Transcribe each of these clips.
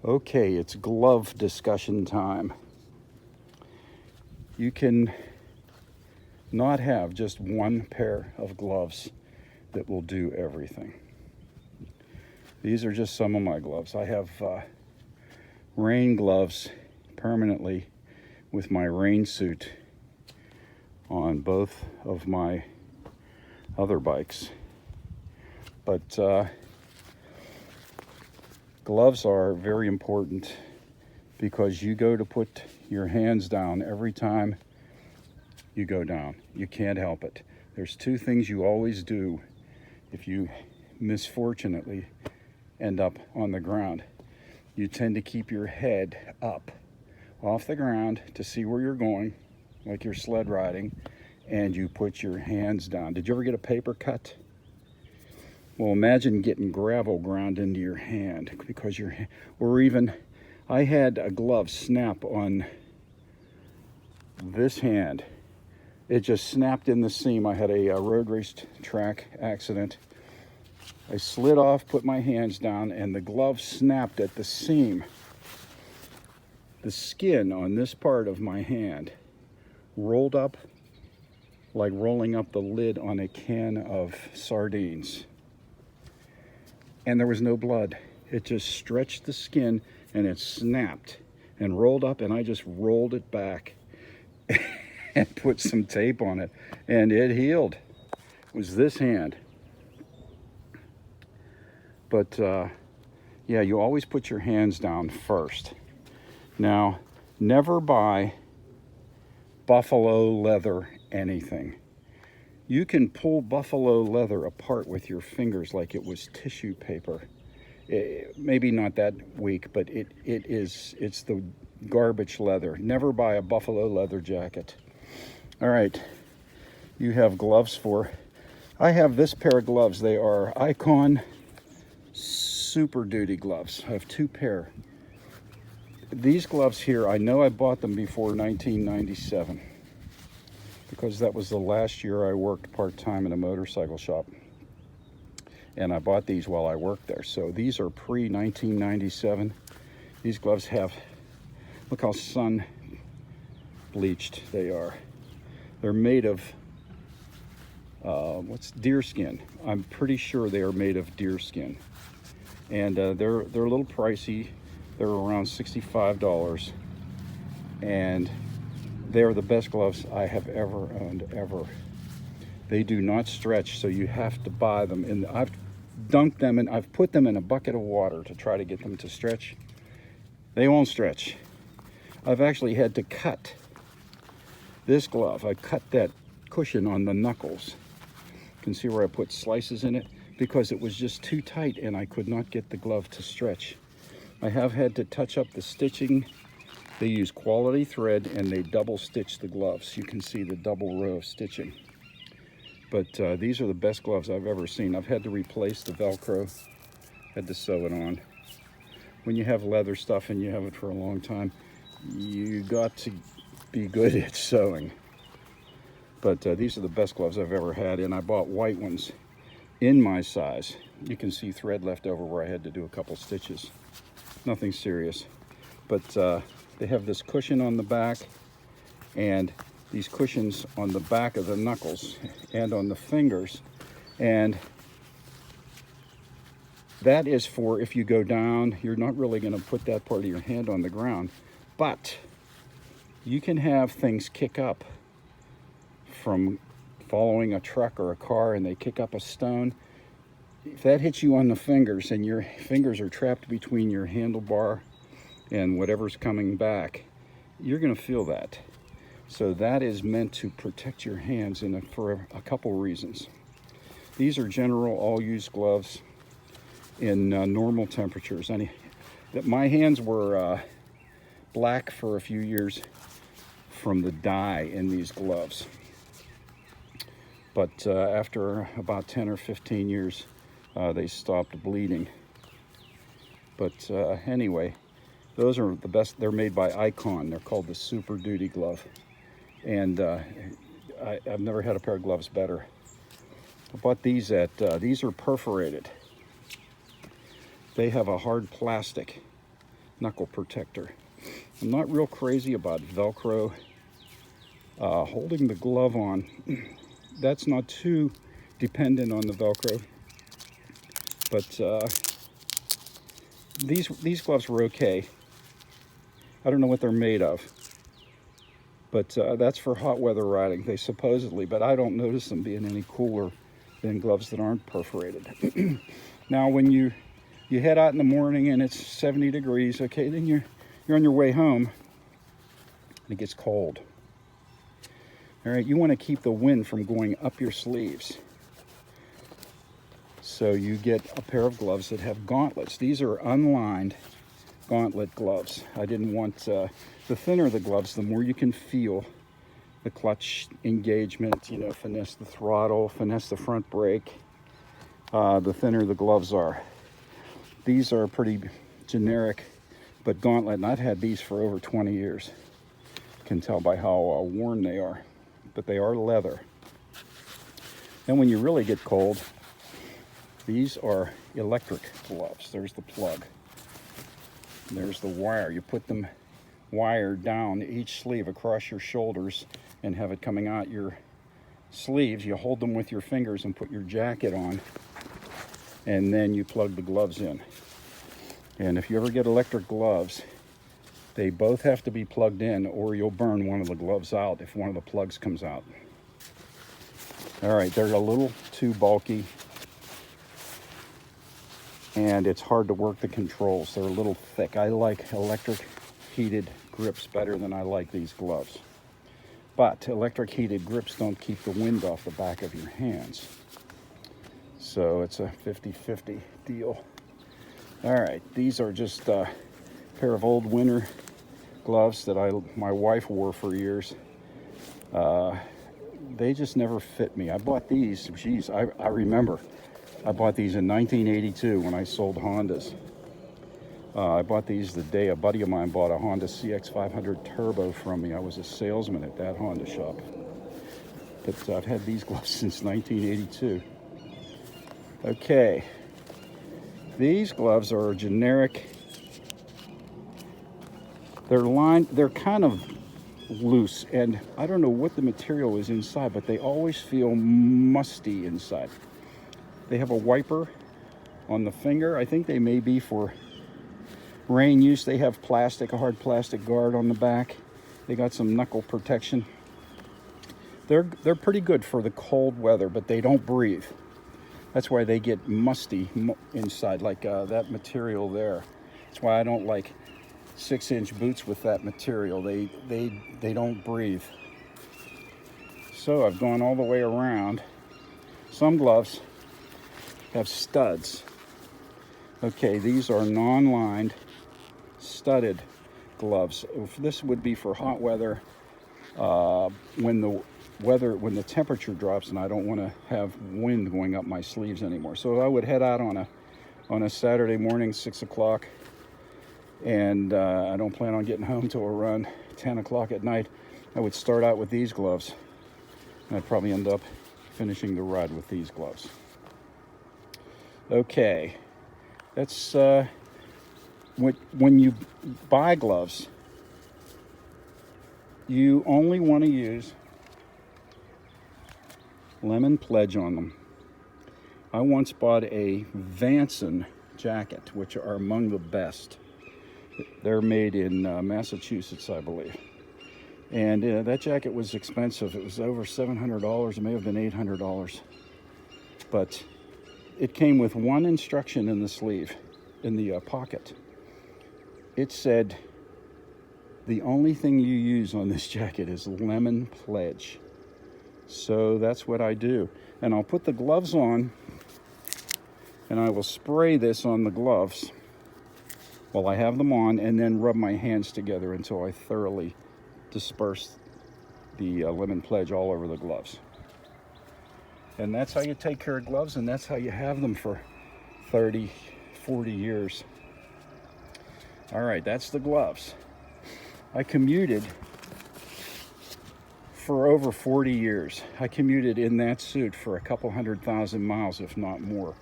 Okay, it's glove discussion time. You can not have just one pair of gloves that will do everything. These are just some of my gloves. I have rain gloves permanently with my rain suit on both of my other bikes. But gloves are very important because you go to put your hands down every time you go down. You can't help it. There's two things you always do if you misfortunately end up on the ground. You tend to keep your head up off the ground to see where you're going, like you're sled riding, and you put your hands down. Did you ever get a paper cut? Well, imagine getting gravel ground into your hand because I had a glove snap on this hand. It just snapped in the seam. I had a road race track accident. I slid off, put my hands down, and the glove snapped at the seam. The skin on this part of my hand rolled up like rolling up the lid on a can of sardines. And there was no blood. It just stretched the skin and it snapped and rolled up, and I just rolled it back and put some tape on it, and it healed. It was this hand. But yeah, you always put your hands down first. Now, never buy buffalo leather anything. You can pull buffalo leather apart with your fingers like it was tissue paper. Maybe not that weak, but it's the garbage leather. Never buy a buffalo leather jacket. All right, you have gloves I have this pair of gloves. They are Icon Super Duty gloves. I have two pair. These gloves here, I know I bought them before 1997 because that was the last year I worked part-time in a motorcycle shop. And I bought these while I worked there. So these are pre-1997. These gloves look how sun bleached they are. They're made of, deer skin. I'm pretty sure they are made of deer skin. And they're a little pricey. They're around $65. And they're the best gloves I have ever owned, ever. They do not stretch, so you have to buy them. And I've dunked them and I've put them in a bucket of water to try to get them to stretch. They won't stretch. I've actually had to cut this glove. I cut that cushion on the knuckles. You can see where I put slices in it because it was just too tight and I could not get the glove to stretch. I have had to touch up the stitching. They use quality thread and they double stitch the gloves. You can see the double row of stitching. But these are the best gloves I've ever seen. I've had to replace the Velcro, had to sew it on. When you have leather stuff and you have it for a long time, you got to be good at sewing. But these are the best gloves I've ever had, and I bought white ones in my size. You can see thread left over where I had to do a couple stitches. Nothing serious. But they have this cushion on the back and these cushions on the back of the knuckles and on the fingers. And that is for if you go down, you're not really going to put that part of your hand on the ground, but you can have things kick up from following a truck or a car and they kick up a stone. If that hits you on the fingers and your fingers are trapped between your handlebar and whatever's coming back, you're going to feel that. So that is meant to protect your hands for a couple reasons. These are general all-use gloves in normal temperatures. My hands were black for a few years from the dye in these gloves. But after about 10 or 15 years, they stopped bleeding. But anyway, those are the best. They're made by Icon. They're called the Super Duty glove. And I've never had a pair of gloves better. I bought these these are perforated. They have a hard plastic knuckle protector. I'm not real crazy about Velcro. Holding the glove on, that's not too dependent on the Velcro. But these gloves were okay. I don't know what they're made of. But that's for hot weather riding, they supposedly, but I don't notice them being any cooler than gloves that aren't perforated. Now, when you head out in the morning and it's 70 degrees, okay, then you're on your way home and it gets cold. All right, you want to keep the wind from going up your sleeves. So you get a pair of gloves that have gauntlets. These are unlined gauntlet gloves. I didn't want, the thinner the gloves, the more you can feel the clutch engagement, you know, finesse the throttle, finesse the front brake, the thinner the gloves are. These are pretty generic, but gauntlet, and I've had these for over 20 years. You can tell by how worn they are, but they are leather. And when you really get cold, these are electric gloves. There's the plug. There's the wire. You put them wired down each sleeve across your shoulders and have it coming out your sleeves. You hold them with your fingers and put your jacket on, and then you plug the gloves in. And if you ever get electric gloves, they both have to be plugged in or you'll burn one of the gloves out if one of the plugs comes out. All right, they're a little too bulky, and it's hard to work the controls. They're a little thick. I like electric heated grips better than I like these gloves. But electric heated grips don't keep the wind off the back of your hands. So it's a 50-50 deal. All right, these are just a pair of old winter gloves that my wife wore for years. They just never fit me. I bought these, geez, I remember. I bought these in 1982 when I sold Hondas. I bought these the day a buddy of mine bought a Honda CX500 Turbo from me. I was a salesman at that Honda shop. But I've had these gloves since 1982. Okay. These gloves are generic. They're kind of loose, and I don't know what the material is inside, but they always feel musty inside. They have a wiper on the finger. I think they may be for rain use. They have plastic, a hard plastic guard on the back. They got some knuckle protection. They're pretty good for the cold weather, but they don't breathe. That's why they get musty inside, like that material there. That's why I don't like 6-inch boots with that material. They don't breathe. So I've gone all the way around. Some gloves have studs. Okay, these are non-lined, studded gloves. This would be for hot weather, when the temperature drops and I don't want to have wind going up my sleeves anymore. So I would head out on a Saturday morning, 6 o'clock, and I don't plan on getting home till around 10 o'clock at night. I would start out with these gloves, and I'd probably end up finishing the ride with these gloves. Okay, that's when you buy gloves, you only want to use lemon pledge on them. I once bought a Vanson jacket, which are among the best. They're made in Massachusetts, I believe. And that jacket was expensive. It was over $700. It may have been $800. But it came with one instruction in the sleeve, in the pocket. It said, the only thing you use on this jacket is lemon pledge. So that's what I do. And I'll put the gloves on, and I will spray this on the gloves while I have them on, and then rub my hands together until I thoroughly disperse the lemon pledge all over the gloves. And that's how you take care of gloves, and that's how you have them for 30, 40 years. All right, that's the gloves. I commuted for over 40 years. I commuted in that suit for a couple 100,000 miles, if not more.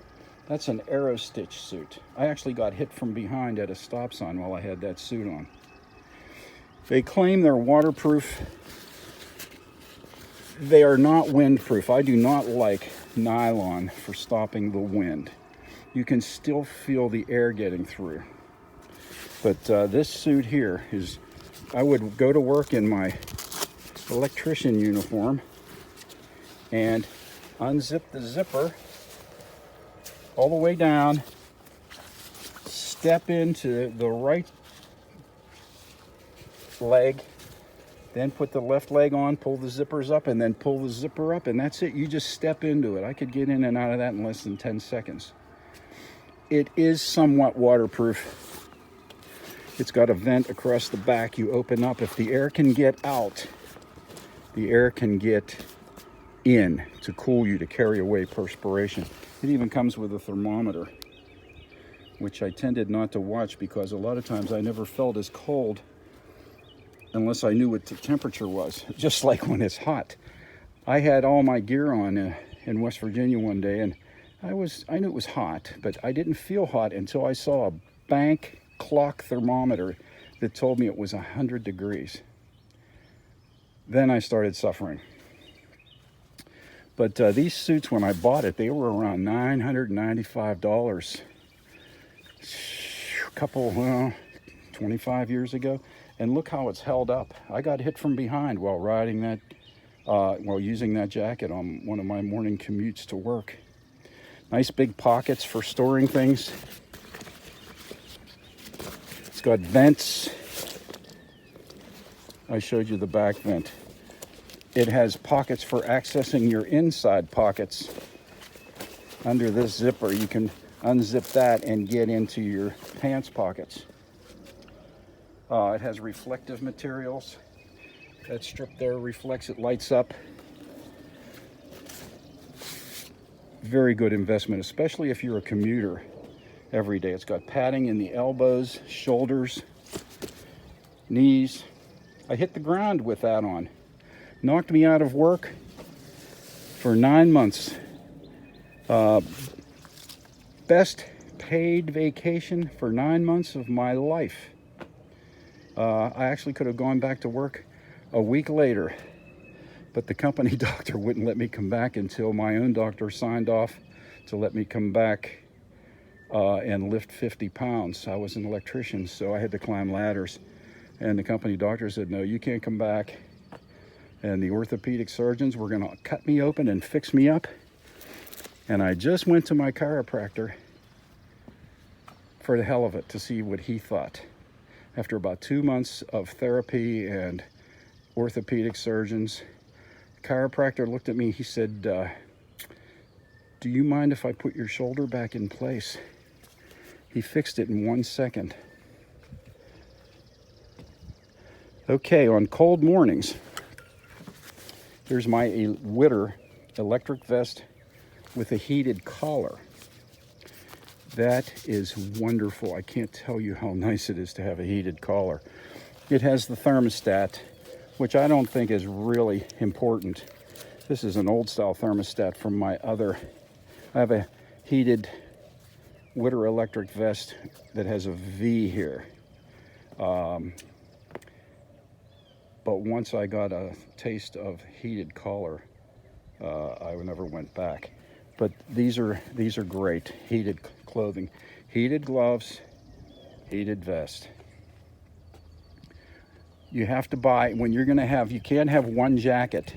That's an Aerostitch suit. I actually got hit from behind at a stop sign while I had that suit on. They claim they're waterproof. They are not windproof. I do not like nylon for stopping the wind. You can still feel the air getting through. But this suit here is, I would go to work in my electrician uniform and unzip the zipper all the way down, step into the right leg, then put the left leg on, pull the zippers up, and then pull the zipper up, and that's it. You just step into it. I could get in and out of that in less than 10 seconds. It is somewhat waterproof. It's got a vent across the back. You open up. If the air can get out, the air can get in to cool you, to carry away perspiration. It even comes with a thermometer, which I tended not to watch because a lot of times I never felt as cold unless I knew what the temperature was, just like when it's hot. I had all my gear on in West Virginia one day, and I knew it was hot, but I didn't feel hot until I saw a bank clock thermometer that told me it was 100 degrees. Then I started suffering. But these suits, when I bought it, they were around $995. A couple, 25 years ago. And look how it's held up. I got hit from behind while riding that, while using that jacket on one of my morning commutes to work. Nice big pockets for storing things. It's got vents. I showed you the back vent. It has pockets for accessing your inside pockets. Under this zipper, you can unzip that and get into your pants pockets. It has reflective materials. That strip there reflects, it lights up. Very good investment, especially if you're a commuter every day. It's got padding in the elbows, shoulders, knees. I hit the ground with that on. Knocked me out of work for 9 months. Best paid vacation for 9 months of my life. I actually could have gone back to work a week later, but the company doctor wouldn't let me come back until my own doctor signed off to let me come back and lift 50 pounds. I was an electrician, so I had to climb ladders. And the company doctor said, no, you can't come back. And the orthopedic surgeons were going to cut me open and fix me up. And I just went to my chiropractor for the hell of it to see what he thought. After about 2 months of therapy and orthopedic surgeons, the chiropractor looked at me. He said, do you mind if I put your shoulder back in place? He fixed it in 1 second. Okay, on cold mornings, here's my Witter electric vest with a heated collar. That is wonderful. I can't tell you how nice it is to have a heated collar. It has the thermostat, which I don't think is really important. This is an old style thermostat from my other. I have a heated Witter electric vest that has a V here. But once I got a taste of heated collar, I never went back. But these are great. Heated clothing, heated gloves, heated vest. You have to buy, when you're gonna have, you can't have one jacket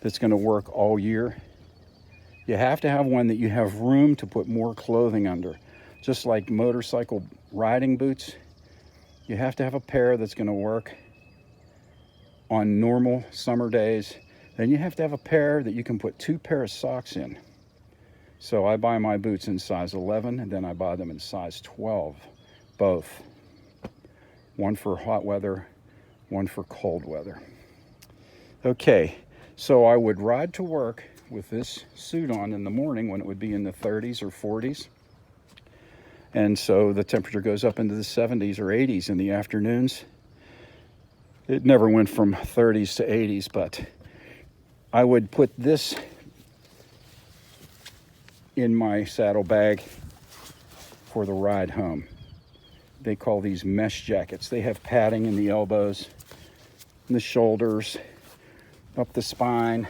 that's gonna work all year. You have to have one that you have room to put more clothing under. Just like motorcycle riding boots, you have to have a pair that's gonna work on normal summer days. Then you have to have a pair that you can put 2 pairs of socks in. So I buy my boots in size 11, and then I buy them in size 12, both. One for hot weather, one for cold weather. Okay, so I would ride to work with this suit on in the morning when it would be in the 30s or 40s. And so the temperature goes up into the 70s or 80s in the afternoons. It never went from 30s to 80s, but I would put this in my saddlebag for the ride home. They call these mesh jackets. They have padding in the elbows, in the shoulders, up the spine,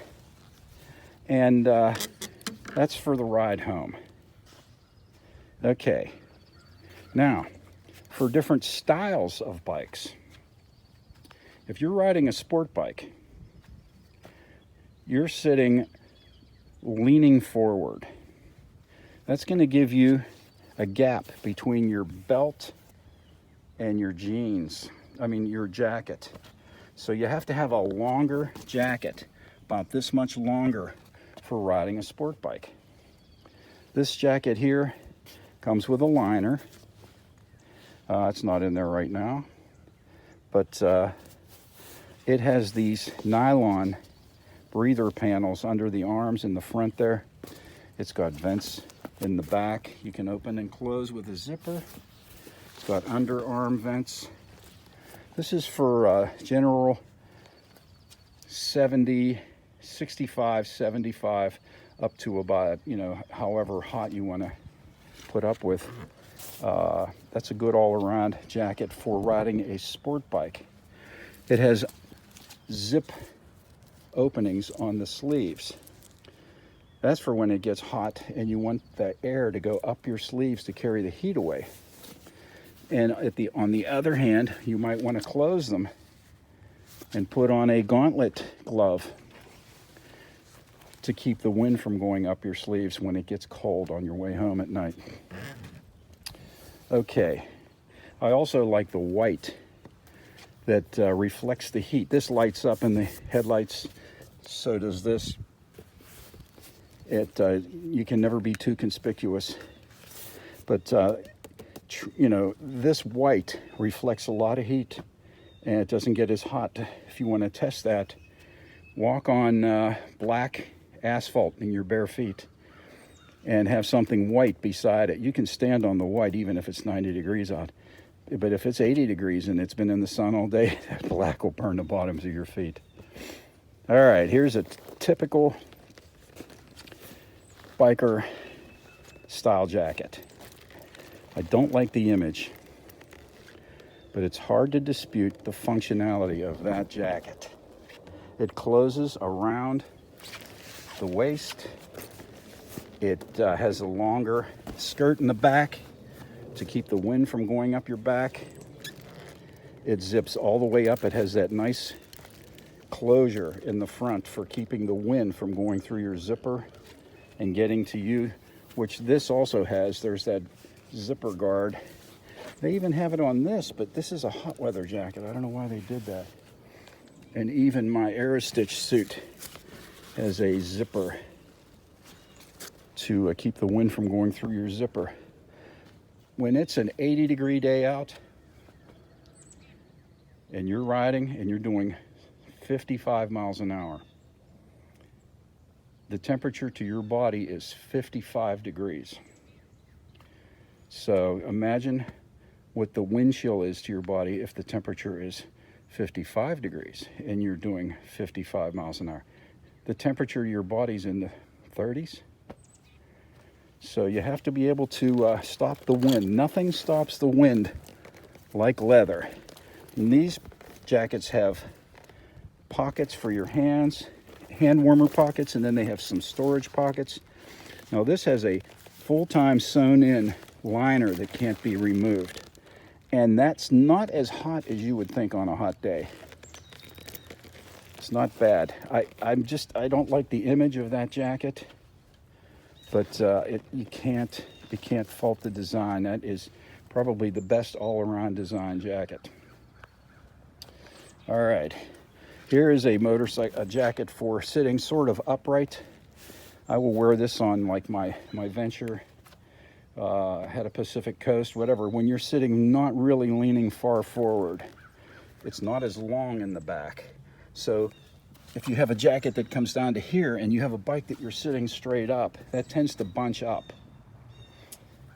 and that's for the ride home. Okay, now for different styles of bikes. If you're riding a sport bike, you're sitting leaning forward. That's going to give you a gap between your belt and your jeans, your jacket. So you have to have a longer jacket, about this much longer, for riding a sport bike. This jacket here comes with a liner. It's not in there right now, but it has these nylon breather panels under the arms in the front there. It's got vents in the back you can open and close with a zipper. It's got underarm vents. This is for general 70, 65, 75, up to about, however hot you want to put up with. That's a good all-around jacket for riding a sport bike. It has zip openings on the sleeves. That's for when it gets hot and you want the air to go up your sleeves to carry the heat away. And on the other hand, you might want to close them and put on a gauntlet glove to keep the wind from going up your sleeves when it gets cold on your way home at night. Okay, I also like the white that reflects the heat. This lights up in the headlights, so does this. You can never be too conspicuous, but this white reflects a lot of heat and it doesn't get as hot. If you want to test that, walk on black asphalt in your bare feet and have something white beside it. You can stand on the white even if it's 90 degrees out, but if it's 80 degrees and it's been in the sun all day, that black will burn the bottoms of your feet. All right, here's a typical biker style jacket. I don't like the image, but it's hard to dispute the functionality of that jacket. It closes around the waist. It has a longer skirt in the back to keep the wind from going up your back. It zips all the way up. It has that nice closure in the front for keeping the wind from going through your zipper and getting to you, which this also has. There's that zipper guard. They even have it on this, but this is a hot weather jacket. I don't know why they did that. And even my Aerostitch suit has a zipper to keep the wind from going through your zipper. When it's an 80-degree day out and you're riding and you're doing 55 miles an hour, the temperature to your body is 55 degrees. So imagine what the wind chill is to your body if the temperature is 55 degrees and you're doing 55 miles an hour. The temperature of your body's in the 30s. So you have to be able to stop the wind. Nothing stops the wind like leather. And these jackets have pockets for your hands, hand warmer pockets, and then they have some storage pockets. Now this has a full-time sewn in liner that can't be removed. And that's not as hot as you would think on a hot day. It's not bad. I don't like the image of that jacket, but you can't fault the design. That is probably the best all-around design jacket. All right, here is a jacket for sitting sort of upright. I will wear this on like my venture, had a Pacific Coast, whatever. When you're sitting not really leaning far forward, it's not as long in the back. So if you have a jacket that comes down to here and you have a bike that you're sitting straight up, that tends to bunch up.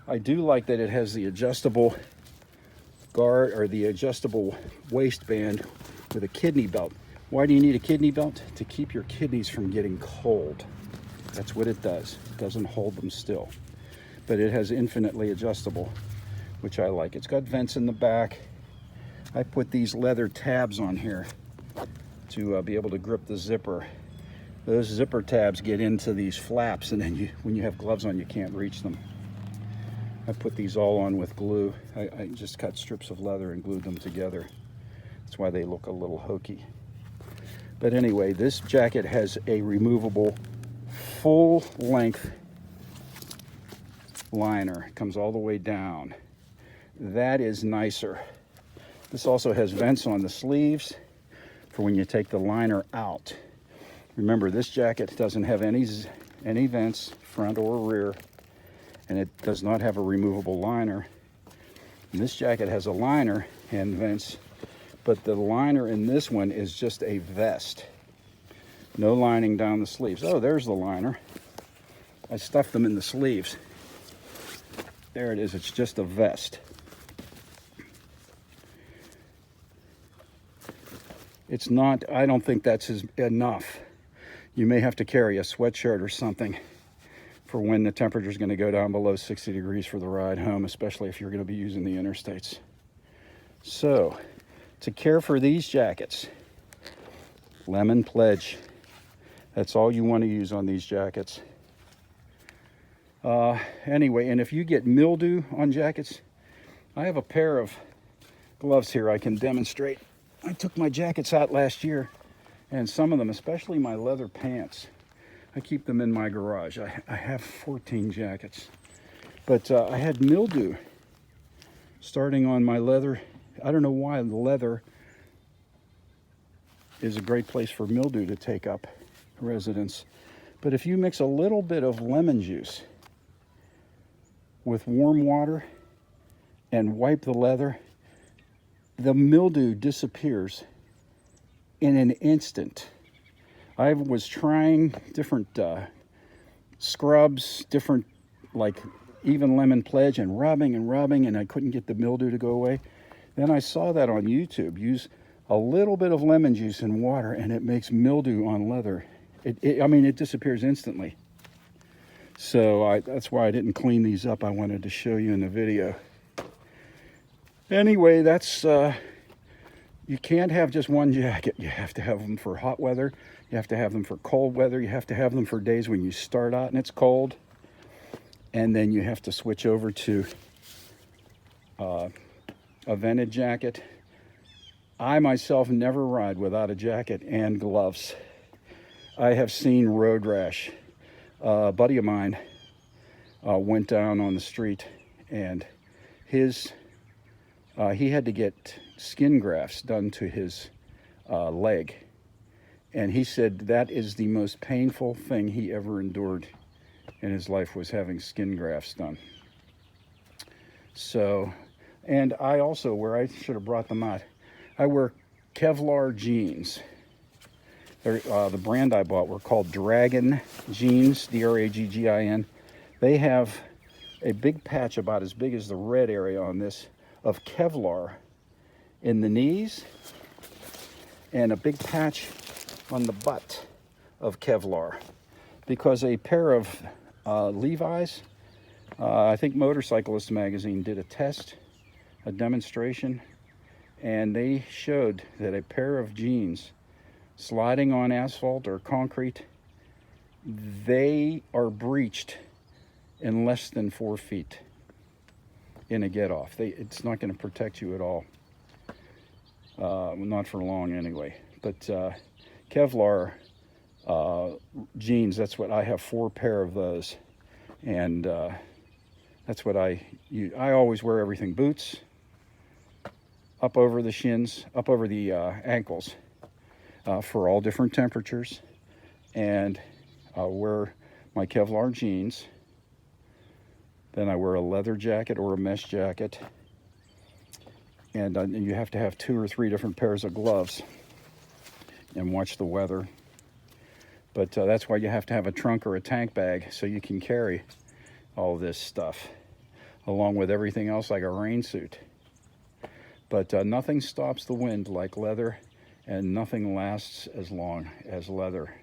I do like that it has the adjustable guard or the adjustable waistband with a kidney belt. Why do you need a kidney belt? To keep your kidneys from getting cold. That's what it does. It doesn't hold them still. but it has infinitely adjustable, which I like. It's got vents in the back. I put these leather tabs on here to be able to grip the zipper. Those zipper tabs get into these flaps, and then when you have gloves on, you can't reach them. I put these all on with glue. I just cut strips of leather and glued them together. That's why they look a little hokey. But anyway, this jacket has a removable full-length liner. It comes all the way down. That is nicer. This also has vents on the sleeves for when you take the liner out. Remember, this jacket doesn't have any vents, front or rear, and it does not have a removable liner. And this jacket has a liner and vents, but the liner in this one is just a vest. No lining down the sleeves. Oh, there's the liner. I stuffed them in the sleeves. There it is. It's just a vest. It's not, I don't think that's enough. You may have to carry a sweatshirt or something for when the temperature is going to go down below 60 degrees for the ride home, especially if you're going to be using the interstates. So, to care for these jackets, Lemon Pledge. That's all you want to use on these jackets. Anyway, and if you get mildew on jackets, I have a pair of gloves here I can demonstrate. I took my jackets out last year, and some of them, especially my leather pants, I keep them in my garage. I have 14 jackets. But I had mildew starting on my leather. I don't know why the leather is a great place for mildew to take up residence. But if you mix a little bit of lemon juice with warm water and wipe the leather, the mildew disappears in an instant. I was trying different scrubs, different, like even Lemon Pledge, and rubbing, and I couldn't get the mildew to go away. Then I saw that on YouTube. Use a little bit of lemon juice and water, and it makes mildew on leather. I mean, it disappears instantly. So that's why I didn't clean these up. I wanted to show you in the video. Anyway, that's, you can't have just one jacket. You have to have them for hot weather. You have to have them for cold weather. You have to have them for days when you start out and it's cold. And then you have to switch over to a vented jacket. I myself never ride without a jacket and gloves. I have seen road rash. A buddy of mine went down on the street, and he had to get skin grafts done to his leg. And he said that is the most painful thing he ever endured in his life, was having skin grafts done. So, and I also wear, I should have brought them out, I wear Kevlar jeans. The brand I bought were called Dragon jeans, D-R-A-G-G-I-N. They have a big patch about as big as the red area on this of Kevlar in the knees, and a big patch on the butt of Kevlar, because a pair of Levi's, I think Motorcyclist magazine did a test, a demonstration, and they showed that a pair of jeans sliding on asphalt or concrete, they are breached in less than 4 feet in a get-off. It's not going to protect you at all. Not for long anyway. But Kevlar jeans, that's what I have, 4 pair of those. And that's what I use. I always wear everything. Boots, up over the shins, up over the ankles, for all different temperatures. And I'll wear my Kevlar jeans. Then I wear a leather jacket or a mesh jacket. And you have to have 2 or 3 different pairs of gloves and watch the weather. But that's why you have to have a trunk or a tank bag so you can carry all this stuff, along with everything else like a rain suit. But nothing stops the wind like leather, and nothing lasts as long as leather.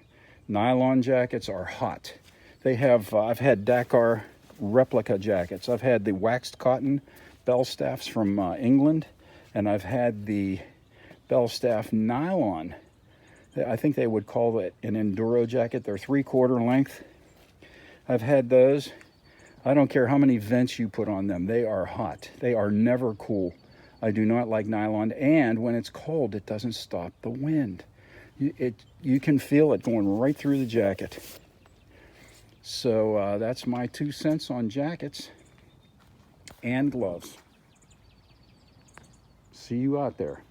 Nylon jackets are hot. They have, I've had Dakar replica jackets. I've had the waxed cotton Belstaffs from England, and I've had the Belstaff nylon. I think they would call it an enduro jacket. They're 3/4 length. I've had those. I don't care how many vents you put on them. They are hot. They are never cool. I do not like nylon, and when it's cold, it doesn't stop the wind. You can feel it going right through the jacket. So that's my 2 cents on jackets and gloves. See you out there.